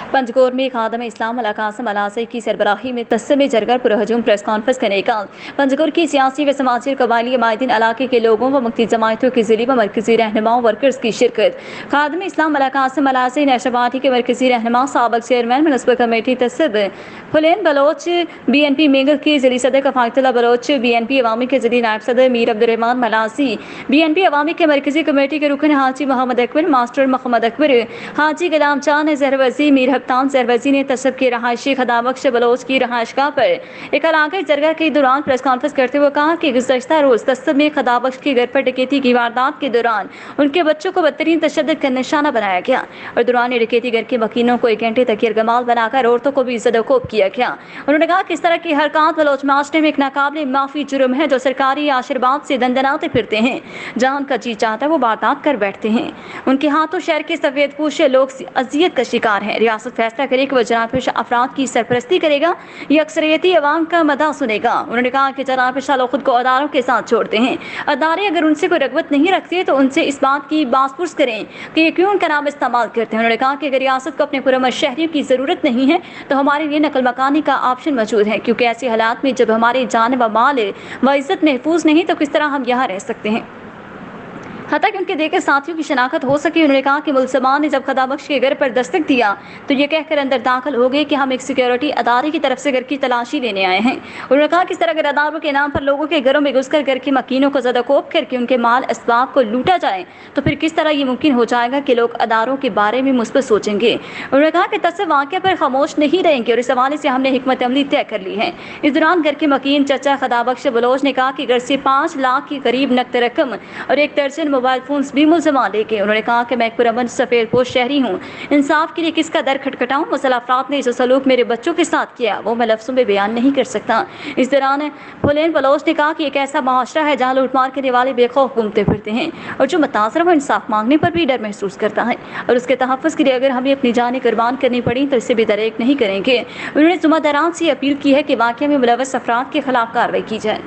पंजकोर में खादम इस्लाम अला कासिम अलासी की सरबराही में तस्सम जरगर पुरहजूम प्रेस कॉन्फ्रेंस का इनेकाल। पंजकोर की सियासी व समाजी कबायली माहिदीन इलाके के लोगों व मुख्तलिफ जमायतों के ज़िली व मरकजी रहनुमाओं वर्कर्स की शिरकत। खादम इस्लाम अला कासिम अलासी नेशनल पार्टी के मरकजी रहनुमा साबिक चेयरमैन म्युनिसिपल कमेटी तस्सब फुलैन बलोच BNP मेंगल के ज़िली सदर कफायतुल्लाह बलोच, BNP अवामी के ज़िली नायब सदर मीर अब्दुर्रहमान मलासी, BNP अवामी के मरकजी कमेटी के रुकन हाजी मोहम्मद अकबर, मास्टर मोहम्मद अकबर, हाजी गुलाम चांद जहरवजी, मीर हफ्तान जहरवजी ने तस्सब के रहायशी खदाबख्श बलोच की रहायशगाह पर एक इलाके जरगा के दौरान प्रेस कॉन्फ्रेंस करते हुए कहा कि गुज़श्ता रोज़ तस्सब में खदाबख्श के घर पर डकैती की वारदात के दौरान उनके बच्चों को बदतरीन तशद्दुद का निशाना बनाया गया और दौरान डकैती घर के मकीनों को 1 घंटे तक यरगमाल बनाकर औरतों को भी ज़दोकोब किया गया। उन्होंने कहा कि इस तरह की हरकत बलोच माशरे में एक नाकाबिले माफ़ी जुर्म है जो सरकारी आशीर्वाद से दंदनाते फिरते हैं, जहाँ उनका जी चाहता है वो वारदात कर बैठते हैं। उनके हाथों शहर के सफ़ेद पोश लोग अजियत का शिकार हैं। रियासत फैसला करे कि वह जनाब अफराद की सरपरस्ती करेगा या अक्सरियती अवाम का मदा सुनेगा। उन्होंने कहा कि जनाब लोग खुद को अदारों के साथ छोड़ते हैं। अदारे अगर उनसे कोई रगबत नहीं रखते तो उनसे इस बात की बासपुरस करें कि ये क्यों उनका नाम इस्तेमाल करते हैं। उन्होंने कहा कि अगर रियासत को अपने पुरअमन शहरियों की ज़रूरत नहीं है तो हमारे लिए नकल मकानी का ऑप्शन मौजूद है, क्योंकि ऐसे हालात में जब हमारी जान व माल व इज़्ज़त महफूज नहीं तो किस तरह हम यहाँ रह सकते हैं, हत्ता कि उनके देखे साथियों की शनाख्त हो सके। उन्होंने कहा कि मुलजमान ने जब खदाबख्श के घर पर दस्तक दिया तो ये कहकर अंदर दाखिल हो गए कि हम एक सिक्योरिटी अदारे की तरफ से घर की तलाशी लेने आए हैं। उन्होंने कहा कि इस तरह अगर अदारों के नाम पर लोगों के घरों में घुसकर घर के मकीनों को ज़दोकोब करके उनके माल असबाब को लूटा जाए तो फिर किस तरह ये मुमकिन हो जाएगा कि लोग अदारों के बारे में मुस्बत सोचेंगे। उन्होंने कहा कि तस्सब वाक़या पर खामोश नहीं रहेंगे और इस हवाले से हमने हिकमत अमली तय कर ली है। इस दौरान घर के मकीन चचा खदाबख्श बलोच ने कहा कि घर से 5 लाख के करीब नकद रकम और 1 दर्जन मोबाइल फोन्स भी मुलजमान लेके। उन्होंने कहा कि मैं एक पुरअमन सफेद पोश शहरी हूँ, इंसाफ के लिए किसका दर खटखटाऊं। मुसल्लह अफराद ने जो सलूक मेरे बच्चों के साथ किया वो मैं लफ्ज़ों में बयान नहीं कर सकता। इस दौरान फुलैन बलोच ने कहा कि एक ऐसा माशरा है जहाँ लूटमार करने वाले बेखौफ घूमते फिरते हैं और जो मुतासर वो इंसाफ मांगने पर भी डर महसूस करता है और उसके तहफ़्फ़ुज़ के लिए अगर हमें अपनी जानें कुर्बान करनी पड़ी तो इससे भी दरेक नहीं करेंगे। उन्होंने ज़िम्मेदारान से अपील की है कि वाक़या में मुलव्वस अफराद के खिलाफ कार्रवाई की जाए।